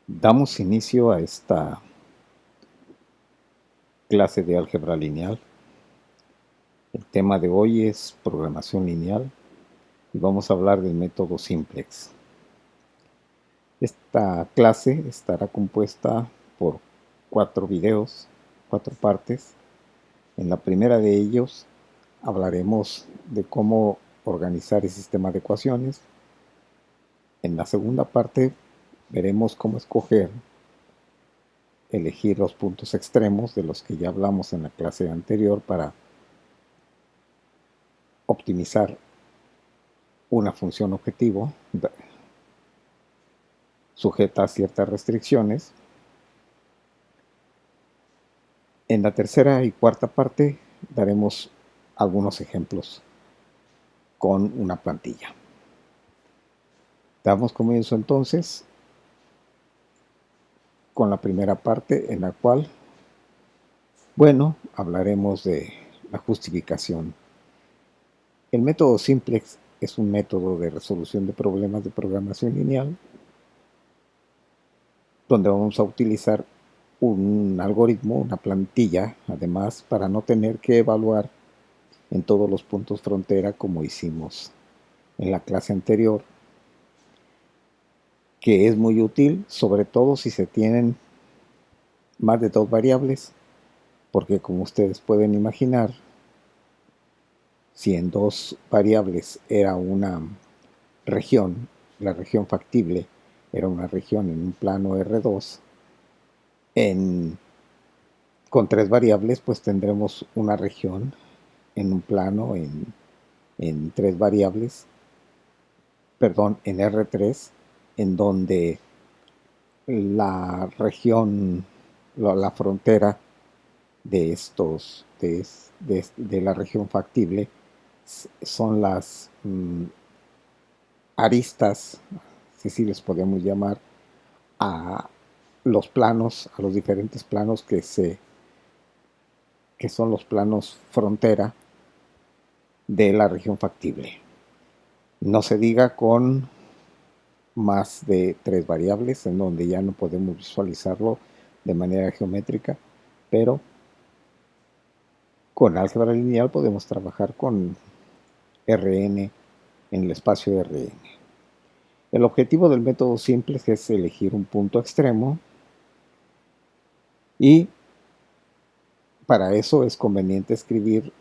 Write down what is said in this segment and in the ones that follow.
Damos inicio a esta clase de álgebra lineal. El tema de hoy es programación lineal y vamos a hablar del método simplex. Esta clase estará compuesta por 4 videos, 4 partes. En la primera de ellos hablaremos de cómo organizar el sistema de ecuaciones. En la segunda parte veremos cómo elegir los puntos extremos de los que ya hablamos en la clase anterior para optimizar una función objetivo sujeta a ciertas restricciones. En la tercera y cuarta parte daremos algunos ejemplos con una plantilla. Damos comienzo entonces con la primera parte, en la cual, hablaremos de la justificación. El método simplex es un método de resolución de problemas de programación lineal donde vamos a utilizar un algoritmo, una plantilla, además, para no tener que evaluar en todos los puntos frontera como hicimos en la clase anterior, que es muy útil, sobre todo si se tienen más de 2 variables, porque como ustedes pueden imaginar, si en 2 variables era una región, la región factible era una región en un plano R2, con 3 variables pues tendremos una región en un plano en 3 variables, perdón, en R3, en donde la región, la frontera de la región factible son las aristas, si les podemos llamar, a los planos, a los diferentes planos que son los planos frontera de la región factible. No se diga con más de 3 variables, en donde ya no podemos visualizarlo de manera geométrica, pero con álgebra lineal podemos trabajar con Rn en el espacio Rn. El objetivo del método simple es elegir un punto extremo y para eso es conveniente escribir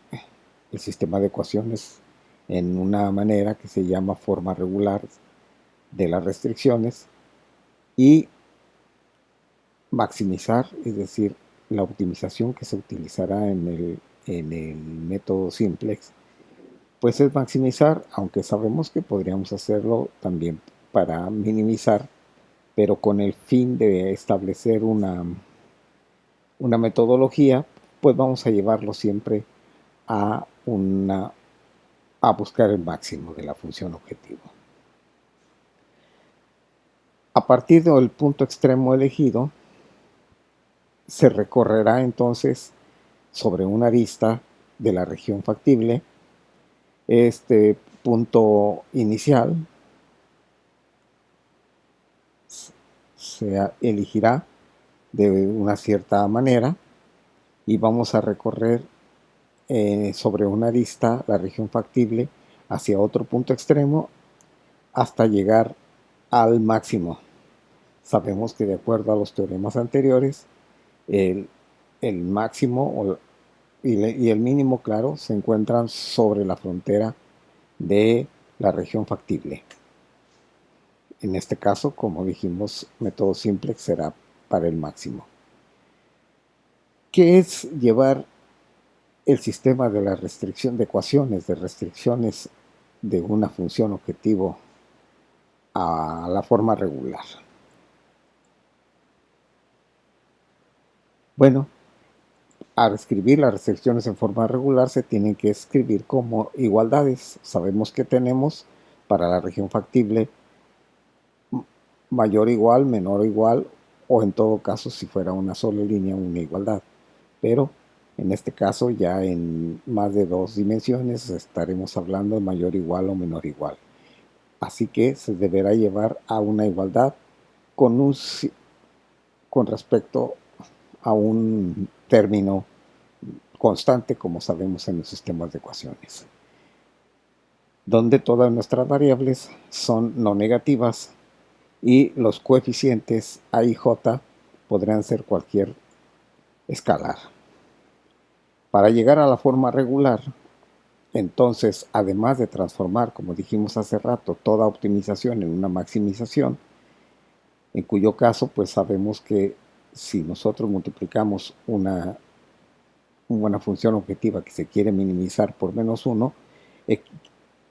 el sistema de ecuaciones en una manera que se llama forma regular de las restricciones y maximizar, es decir, la optimización que se utilizará en el método simplex, pues es maximizar, aunque sabemos que podríamos hacerlo también para minimizar, pero con el fin de establecer una metodología, pues vamos a llevarlo siempre a, a buscar el máximo de la función objetivo. A partir del punto extremo elegido, se recorrerá entonces sobre una arista de la región factible. Este punto inicial se elegirá de una cierta manera y vamos a recorrer sobre una arista la región factible hacia otro punto extremo hasta llegar al máximo. Sabemos que de acuerdo a los teoremas anteriores, el máximo y el mínimo, claro, se encuentran sobre la frontera de la región factible. En este caso, como dijimos, método simplex será para el máximo. ¿Qué es llevar el sistema de la restricción de ecuaciones, de restricciones de una función objetivo a la forma regular? Bueno, al escribir las restricciones en forma regular se tienen que escribir como igualdades. Sabemos que tenemos para la región factible mayor o igual, menor o igual, o en todo caso si fuera una sola línea, una igualdad. Pero en este caso ya en más de 2 dimensiones estaremos hablando de mayor igual o menor igual. Así que se deberá llevar a una igualdad con un con respecto a un término constante, como sabemos en los sistemas de ecuaciones, donde todas nuestras variables son no negativas y los coeficientes a y j podrán ser cualquier escalar. Para llegar a la forma regular, entonces, además de transformar, como dijimos hace rato, toda optimización en una maximización, en cuyo caso, pues sabemos que si nosotros multiplicamos una función objetiva que se quiere minimizar por -1,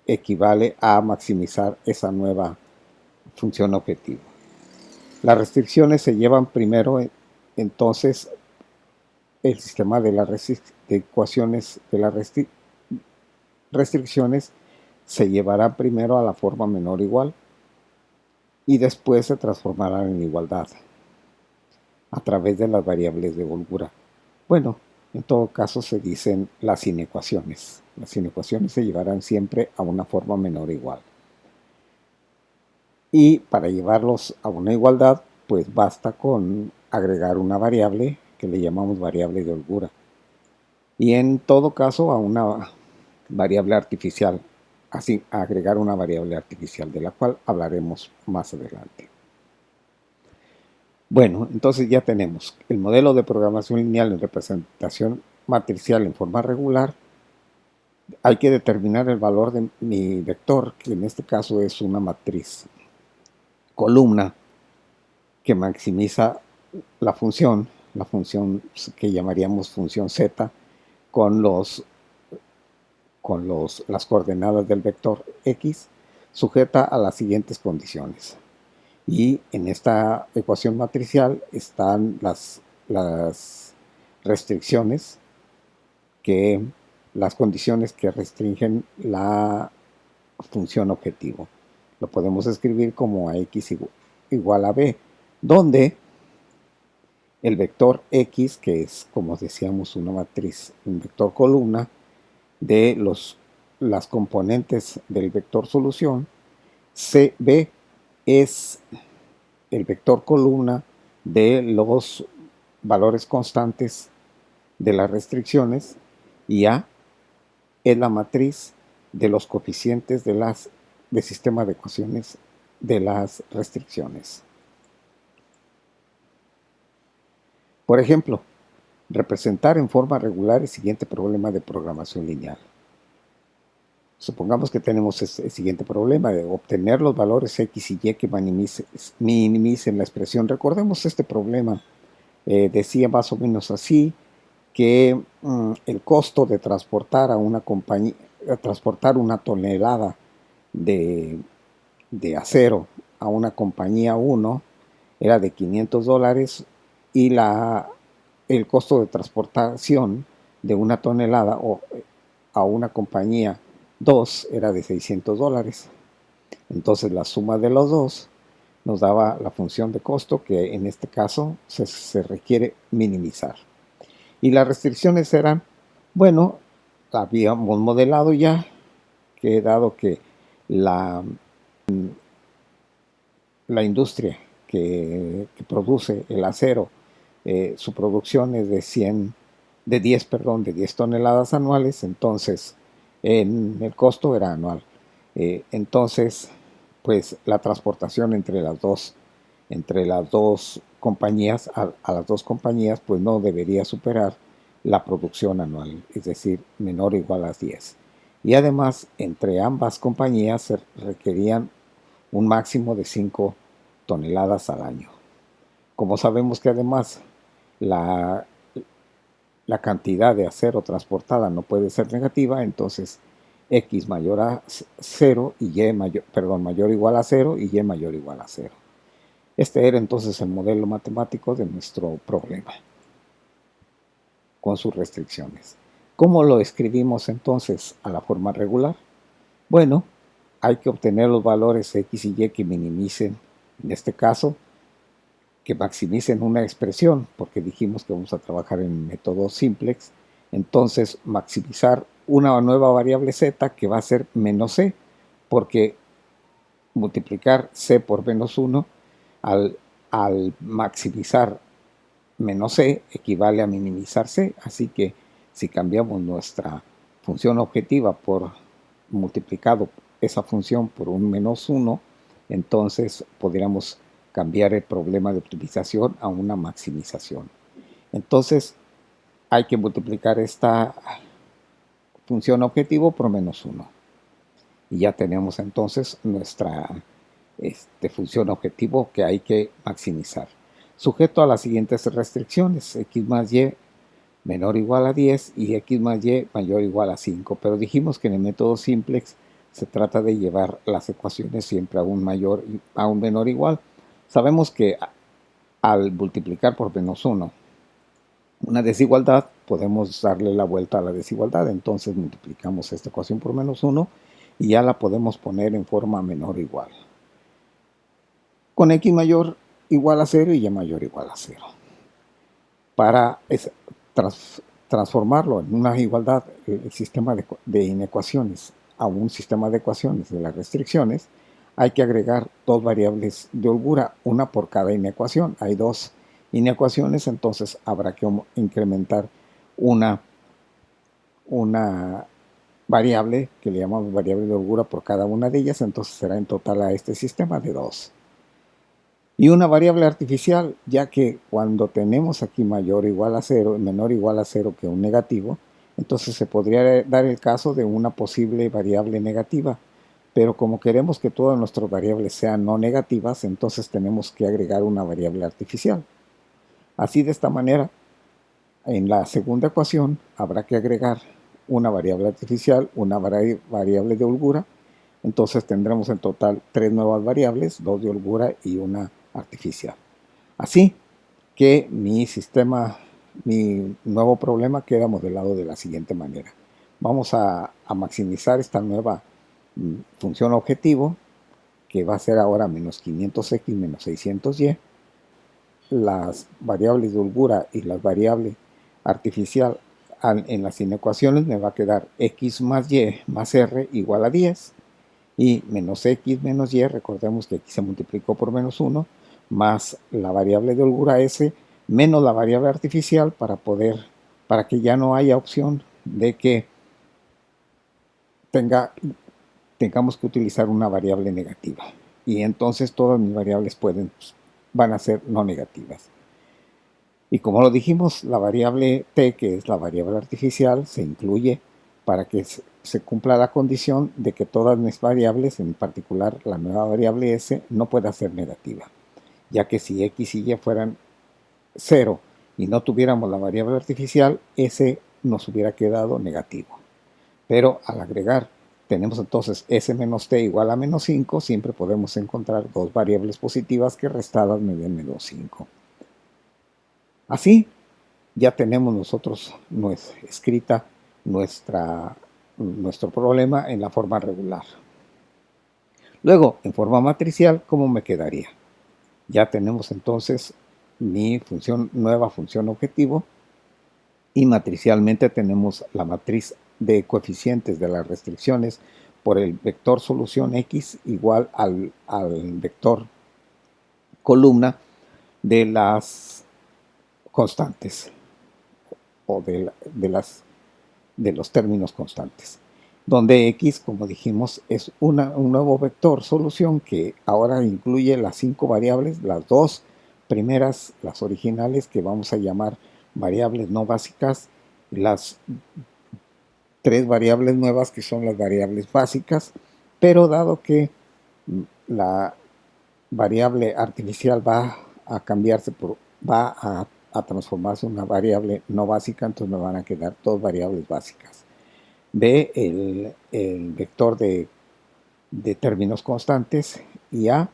equivale a maximizar esa nueva función objetiva. Las restricciones se llevan primero, entonces, el sistema de ecuaciones de las restricciones se llevará primero a la forma menor o igual y después se transformarán en igualdad a través de las variables de holgura. Bueno, en todo caso se dicen las inecuaciones. Las inecuaciones se llevarán siempre a una forma menor o igual. Y para llevarlos a una igualdad, pues basta con agregar una variable que le llamamos variable de holgura. Y en todo caso a una variable artificial, así agregar una variable artificial de la cual hablaremos más adelante. Bueno, entonces ya tenemos el modelo de programación lineal en representación matricial en forma regular. Hay que determinar el valor de mi vector, que en este caso es una matriz columna que maximiza la función que llamaríamos función z con las coordenadas del vector x, sujeta a las siguientes condiciones. Y en esta ecuación matricial están las restricciones, las condiciones que restringen la función objetivo. Lo podemos escribir como a x igual a b, donde el vector x, que es, como decíamos, una matriz, un vector columna de las componentes del vector solución, cb es el vector columna de los valores constantes de las restricciones y A es la matriz de los coeficientes del sistema de ecuaciones de las restricciones. Por ejemplo, representar en forma regular el siguiente problema de programación lineal. Supongamos que tenemos el siguiente problema de obtener los valores x y y que minimicen la expresión. Recordemos este problema. Decía más o menos así, que el costo de transportar a una compañía, transportar una tonelada de acero a una compañía 1 era de $500 y el costo de transportación de una tonelada a una compañía 2 era de $600. Entonces la suma de los dos nos daba la función de costo que en este caso se requiere minimizar. Y las restricciones eran, bueno, habíamos modelado ya que dado que la industria que produce el acero, su producción es de 10 toneladas anuales, entonces el costo era anual. Entonces, pues la transportación entre las dos compañías, a las dos compañías, pues no debería superar la producción anual, es decir, menor o igual a 10. Y además, entre ambas compañías se requerían un máximo de 5 toneladas al año. Como sabemos que además la cantidad de acero transportada no puede ser negativa, entonces x mayor a 0 y y mayor o igual a 0 y y mayor o igual a 0. Este era entonces el modelo matemático de nuestro problema, con sus restricciones. ¿Cómo lo escribimos entonces a la forma regular? Bueno, hay que obtener los valores x y y que minimicen, en este caso, que maximicen una expresión, porque dijimos que vamos a trabajar en método simplex. Entonces, maximizar una nueva variable z que va a ser menos c, porque multiplicar c por -1 al maximizar menos c equivale a minimizar c, así que si cambiamos nuestra función objetiva por multiplicado esa función por un menos 1, entonces podríamos cambiar el problema de optimización a una maximización. Entonces hay que multiplicar esta función objetivo por menos 1. Y ya tenemos entonces nuestra función objetivo que hay que maximizar. Sujeto a las siguientes restricciones: x más y menor o igual a 10 y x más y mayor o igual a 5. Pero dijimos que en el método simplex se trata de llevar las ecuaciones siempre a un menor o igual. Sabemos que al multiplicar por menos 1 una desigualdad, podemos darle la vuelta a la desigualdad. Entonces multiplicamos esta ecuación por menos 1 y ya la podemos poner en forma menor o igual, con x mayor o igual a 0 y y mayor o igual a 0. Para transformarlo en una igualdad, el sistema de inecuaciones, a un sistema de ecuaciones de las restricciones, hay que agregar dos variables de holgura, una por cada inecuación. Hay dos inecuaciones, entonces habrá que incrementar una variable que le llamamos variable de holgura por cada una de ellas, entonces será en total a este sistema de 2. Y una variable artificial, ya que cuando tenemos aquí mayor o igual a 0, menor o igual a 0 que un negativo, entonces se podría dar el caso de una posible variable negativa. Pero como queremos que todas nuestras variables sean no negativas, entonces tenemos que agregar una variable artificial. Así, de esta manera, en la segunda ecuación habrá que agregar una variable artificial, una variable de holgura. Entonces tendremos en total 3 nuevas variables, 2 de holgura y una artificial. Así que mi nuevo problema queda modelado de la siguiente manera. Vamos a maximizar esta nueva función objetivo, que va a ser ahora menos 500x menos 600y. Las variables de holgura y las variables artificial en las inecuaciones me va a quedar x más y más r igual a 10. Y menos x menos y, recordemos que aquí se multiplicó por menos 1, más la variable de holgura s, menos la variable artificial, para que ya no haya opción de que tengamos que utilizar una variable negativa. Y entonces todas mis variables van a ser no negativas. Y como lo dijimos, la variable t, que es la variable artificial, se incluye para que se cumpla la condición de que todas mis variables, en particular la nueva variable s, no pueda ser negativa, ya que si x y y fueran 0 y no tuviéramos la variable artificial, s nos hubiera quedado negativo. Pero al agregar, tenemos entonces s menos t igual a menos 5, siempre podemos encontrar dos variables positivas que restadas me den menos 5. Así ya tenemos nosotros escrita nuestro problema en la forma regular. Luego, en forma matricial, ¿cómo me quedaría? Ya tenemos entonces mi nueva función objetivo, y matricialmente tenemos la matriz de coeficientes de las restricciones por el vector solución x igual al vector columna de las constantes o de los términos constantes, donde x, como dijimos, es un nuevo vector solución que ahora incluye las 5 variables, las dos primeras, las originales, que vamos a llamar variables no básicas, las 3 variables nuevas que son las variables básicas. Pero dado que la variable artificial va a cambiarse va a transformarse en una variable no básica, entonces me van a quedar dos variables básicas. B, el vector de términos constantes, y A,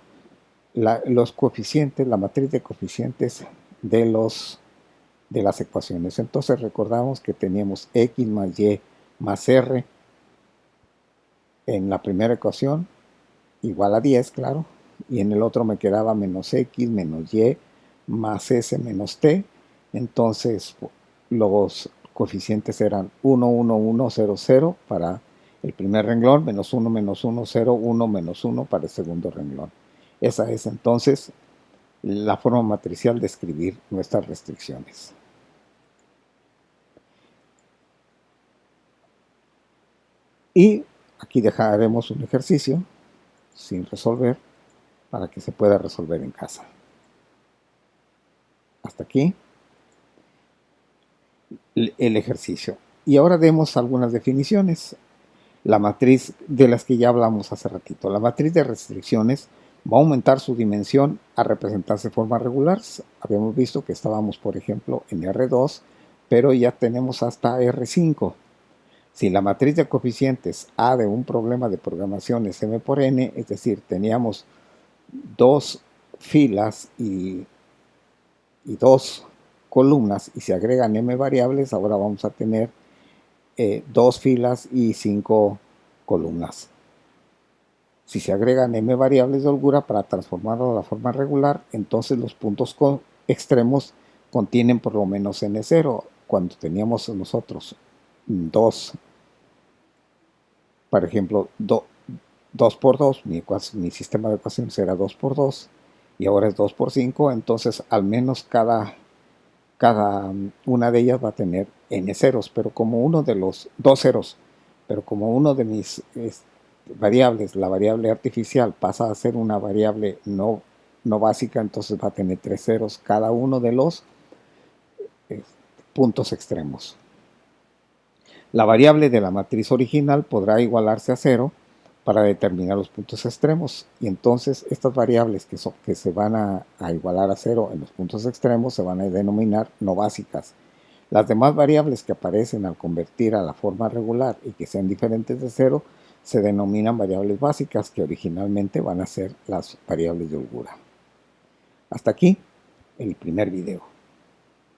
los coeficientes, la matriz de coeficientes de las ecuaciones. Entonces recordamos que teníamos x más y más r en la primera ecuación igual a 10, claro, y en el otro me quedaba menos x menos y más s menos t. Entonces los coeficientes eran 1, 1, 1, 0, 0 para el primer renglón, menos 1, menos 1, 0, 1, menos 1 para el segundo renglón. Esa es entonces la forma matricial de escribir nuestras restricciones. Y aquí dejaremos un ejercicio sin resolver para que se pueda resolver en casa. Hasta aquí el ejercicio. Y ahora demos algunas definiciones. La matriz de las que ya hablamos hace ratito. La matriz de restricciones va a aumentar su dimensión a representarse de forma regular. Habíamos visto que estábamos, por ejemplo, en R2, pero ya tenemos hasta R5. Si la matriz de coeficientes A de un problema de programación es M por N, es decir, teníamos dos filas y dos columnas y se agregan M variables, ahora vamos a tener dos filas y 5 columnas. Si se agregan M variables de holgura para transformarlo a la forma regular, entonces los puntos extremos contienen por lo menos N0. Cuando teníamos nosotros dos, por ejemplo, 2 por 2, mi sistema de ecuaciones era 2 por 2 y ahora es 2 por 5, entonces al menos cada una de ellas va a tener n ceros, pero como uno de los dos ceros, pero como uno de mis variables, la variable artificial, pasa a ser una variable no básica, entonces va a tener 3 ceros cada uno de los puntos extremos. La variable de la matriz original podrá igualarse a 0 para determinar los puntos extremos, y entonces estas variables que se van a igualar a 0 en los puntos extremos se van a denominar no básicas. Las demás variables que aparecen al convertir a la forma regular y que sean diferentes de 0 se denominan variables básicas, que originalmente van a ser las variables de holgura. Hasta aquí el primer video.